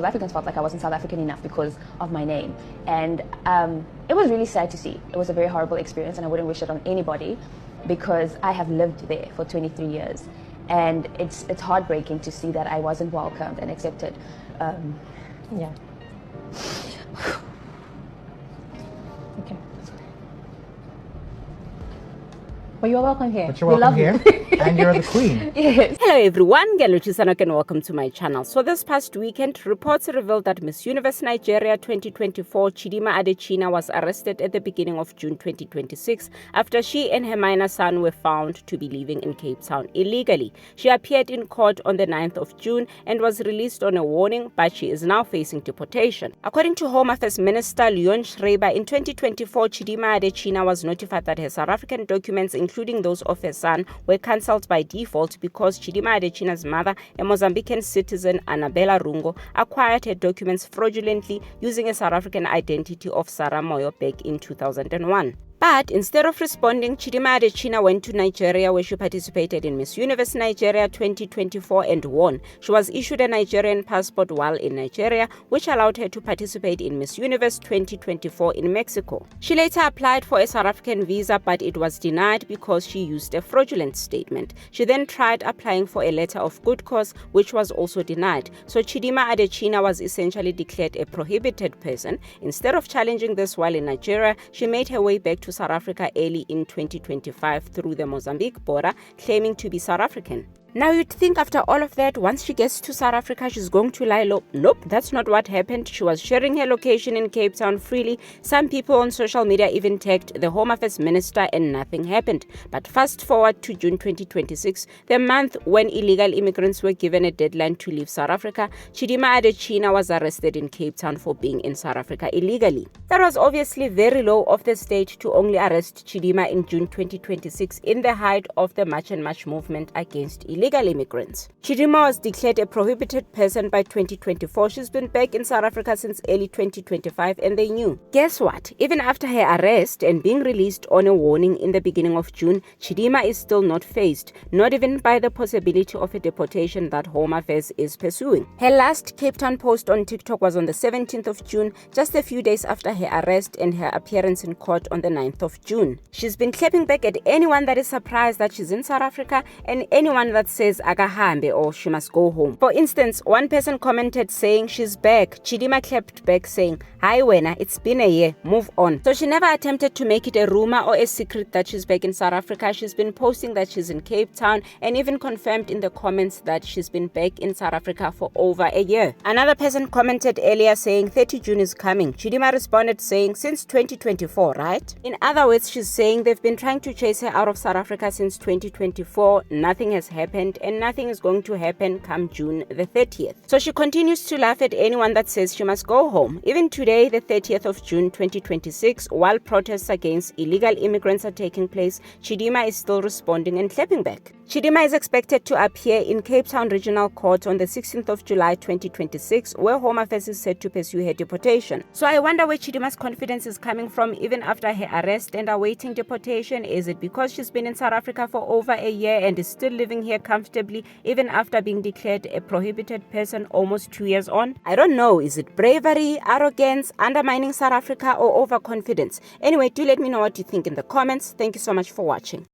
South Africans felt like I wasn't South African enough because of my name. And it was really sad to see. It was a very horrible experience, and I wouldn't wish it on anybody because I have lived there for 23 years. And it's heartbreaking to see that I wasn't welcomed and accepted. Yeah. Okay. Well, you're welcome here. But you're welcome here, and you're the queen. Yes. Hello everyone, Galuchi Sanok and welcome to my channel. So this past weekend, reports revealed that Miss Universe Nigeria 2024 Chidimma Adetshina was arrested at the beginning of June 2026 after she and her minor son were found to be living in Cape Town illegally. She appeared in court on the 9th of June and was released on a warning, but she is now facing deportation. According to Home Affairs Minister Leon Schreiber, in 2024 Chidimma Adetshina was notified that her South African documents, including those of her son, were cancelled by default because Chidimma Adetshina's mother, a Mozambican citizen, Annabella Rungo, acquired her documents fraudulently using a South African identity of Sarah Moyo back in 2001. But instead of responding, Chidimma Adetshina went to Nigeria, where she participated in Miss Universe Nigeria 2024 and won. She was issued a Nigerian passport while in Nigeria, which allowed her to participate in Miss Universe 2024 in Mexico. She later applied for a South African visa, but it was denied because she used a fraudulent statement. She then tried applying for a letter of good cause, which was also denied. So Chidimma Adetshina was essentially declared a prohibited person. Instead of challenging this while in Nigeria, she made her way back to South Africa early in 2025 through the Mozambique border, claiming to be South African. Now you'd think after all of that, once she gets to South Africa, she's going to lie low. Nope, that's not what happened. She was sharing her location in Cape Town freely. Some people on social media even tagged the Home Affairs Minister and nothing happened. But fast forward to June 2026, the month when illegal immigrants were given a deadline to leave South Africa, Chidimma Adetshina was arrested in Cape Town for being in South Africa illegally. That was obviously very low of the state to only arrest Chidimma in June 2026 in the height of the March and March movement against illegal immigrants. Chidimma was declared a prohibited person by 2024. She's been back in South Africa since early 2025, and they knew. Guess what? Even after her arrest and being released on a warning in the beginning of June, Chidimma is still not faced, not even by the possibility of a deportation that Home Affairs is pursuing. Her last Cape Town post on TikTok was on the 17th of June, just a few days after her arrest and her appearance in court on the 9th of June. She's been clapping back at anyone that is surprised that she's in South Africa and anyone that says akahambe or she must go home. For instance, one person commented saying she's back. Chidimma clapped back saying, "Hi wena, it's been a year, move on." So she never attempted to make it a rumor or a secret that she's back in South Africa. She's been posting that she's in Cape Town and even confirmed in the comments that she's been back in South Africa for over a year. Another person commented earlier saying 30 June is coming. Chidimma responded saying, since 2024, right? In other words, she's saying they've been trying to chase her out of South Africa since 2024. Nothing has happened and nothing is going to happen come June the 30th. So she continues to laugh at anyone that says she must go home. Even today, the 30th of June 2026, while protests against illegal immigrants are taking place, Chidimma is still responding and clapping back. Chidimma is expected to appear in Cape Town Regional Court on the 16th of July 2026, where Home Affairs is set to pursue her deportation. So I wonder where Chidimma's confidence is coming from even after her arrest and awaiting deportation. Is it because she's been in South Africa for over a year and is still living here comfortably even after being declared a prohibited person almost 2 years on? I don't know. Is it bravery, arrogance, undermining South Africa, or overconfidence? Anyway, do let me know what you think in the comments. Thank you so much for watching.